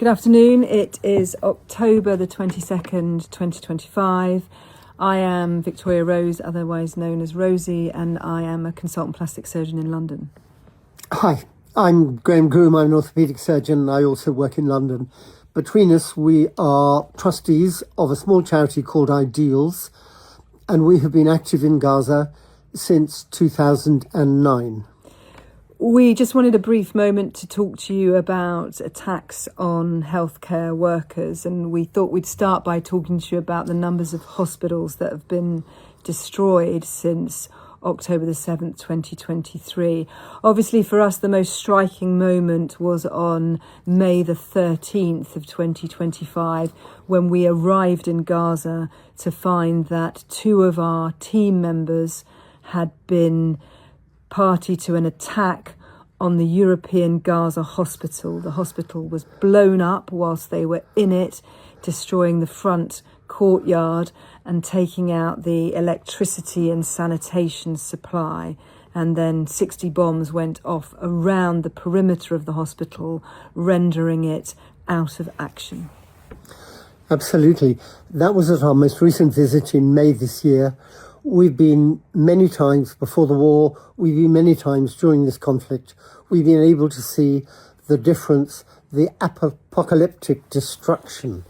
Good afternoon. It is October the 22nd, 2025. I am Victoria Rose, otherwise known as Rosie, and I am a consultant plastic surgeon in London. Hi, I'm Graeme Groom. I'm an orthopaedic surgeon. I also work in London. Between us, we are trustees of a small charity called Ideals, and we have been active in Gaza since 2009. We just wanted a brief moment to talk to you about attacks on healthcare workers, and we thought we'd start by talking to you about the numbers of hospitals that have been destroyed since October the 7th, 2023. Obviously, for us, the most striking moment was on May the 13th of 2025, when we arrived in Gaza to find that two of our team members had been party to an attack on the European Gaza hospital. The hospital was blown up whilst they were in it, destroying the front courtyard and taking out the electricity and sanitation supply. And then 60 bombs went off around the perimeter of the hospital, rendering it out of action. Absolutely. That was at our most recent visit in May this year. We've been many times before the war, we've been many times during this conflict. We've been able to see the difference, the apocalyptic destruction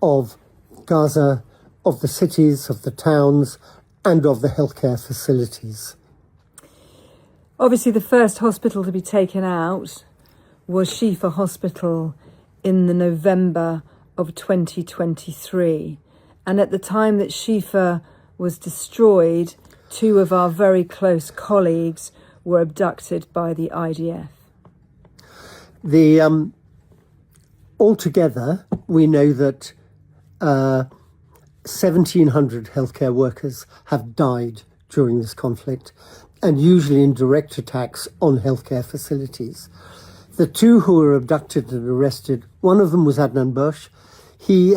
of Gaza, of the cities, of the towns, and of the healthcare facilities. Obviously, the first hospital to be taken out was Shifa Hospital in the November of 2023. And at the time that Shifa was destroyed, two of our very close colleagues were abducted by the IDF. Altogether, we know that 1,700 healthcare workers have died during this conflict, and usually in direct attacks on healthcare facilities. The two who were abducted and arrested, one of them was Adnan Al-Bursh. He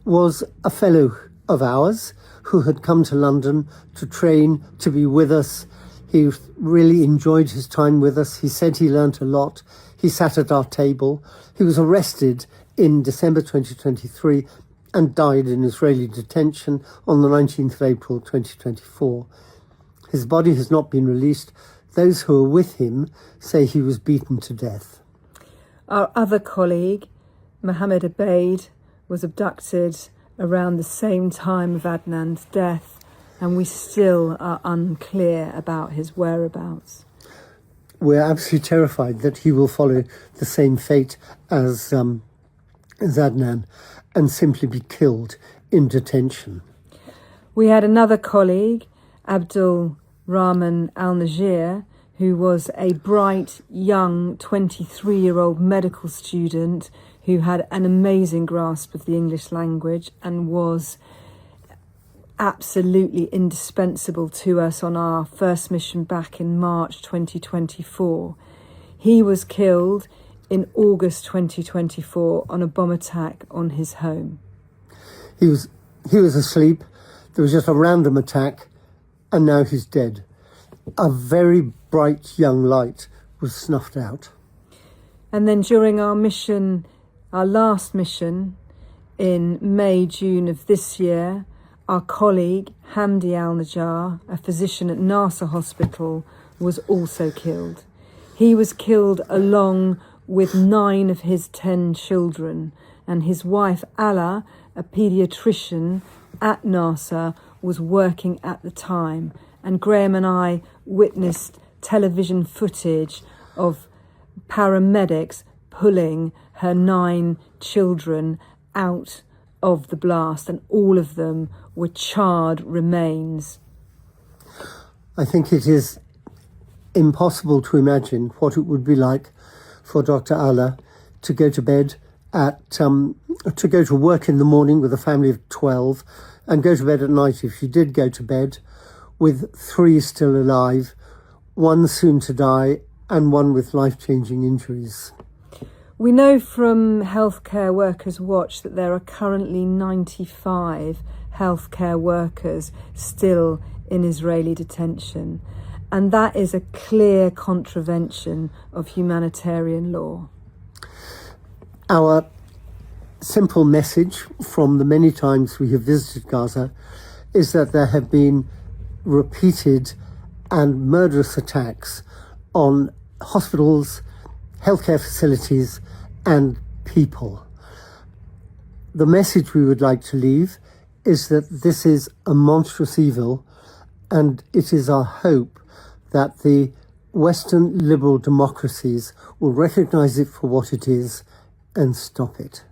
was a fellow of ours who had come to London to train, to be with us. He really enjoyed his time with us. He said he learnt a lot. He sat at our table. He was arrested in December 2023 and died in Israeli detention on the 19th of April 2024. His body has not been released. Those who are with him say he was beaten to death. Our other colleague, Mohammed Abed, was abducted around the same time of Adnan's death, and we still are unclear about his whereabouts. We're absolutely terrified that he will follow the same fate as Adnan and simply be killed in detention. We had another colleague, Abdul Rahman Al-Najir, who was a bright, young 23-year-old medical student who had an amazing grasp of the English language and was absolutely indispensable to us on our first mission back in March 2024. He was killed in August 2024 on a bomb attack on his home. He was asleep. There was just a random attack, and now he's dead. A very bright young light was snuffed out. And then during our last mission in May, June of this year, our colleague, Hamdi Al-Najjar, a physician at Nasser Hospital, was also killed. He was killed along with 9 of his 10 children, and his wife, Ala, a paediatrician at Nasser, was working at the time. And Graeme and I witnessed television footage of paramedics pulling her 9 children out of the blast, and all of them were charred remains. I think it is impossible to imagine what it would be like for Dr. Allah to go to bed to go to work in the morning with a family of 12 and go to bed at night, if she did go to bed, with 3 still alive, 1 soon to die, and 1 with life-changing injuries. We know from Healthcare Workers Watch that there are currently 95 healthcare workers still in Israeli detention, and that is a clear contravention of humanitarian law. Our simple message from the many times we have visited Gaza is that there have been repeated and murderous attacks on hospitals, healthcare facilities, and people. The message we would like to leave is that this is a monstrous evil, and it is our hope that the Western liberal democracies will recognize it for what it is and stop it.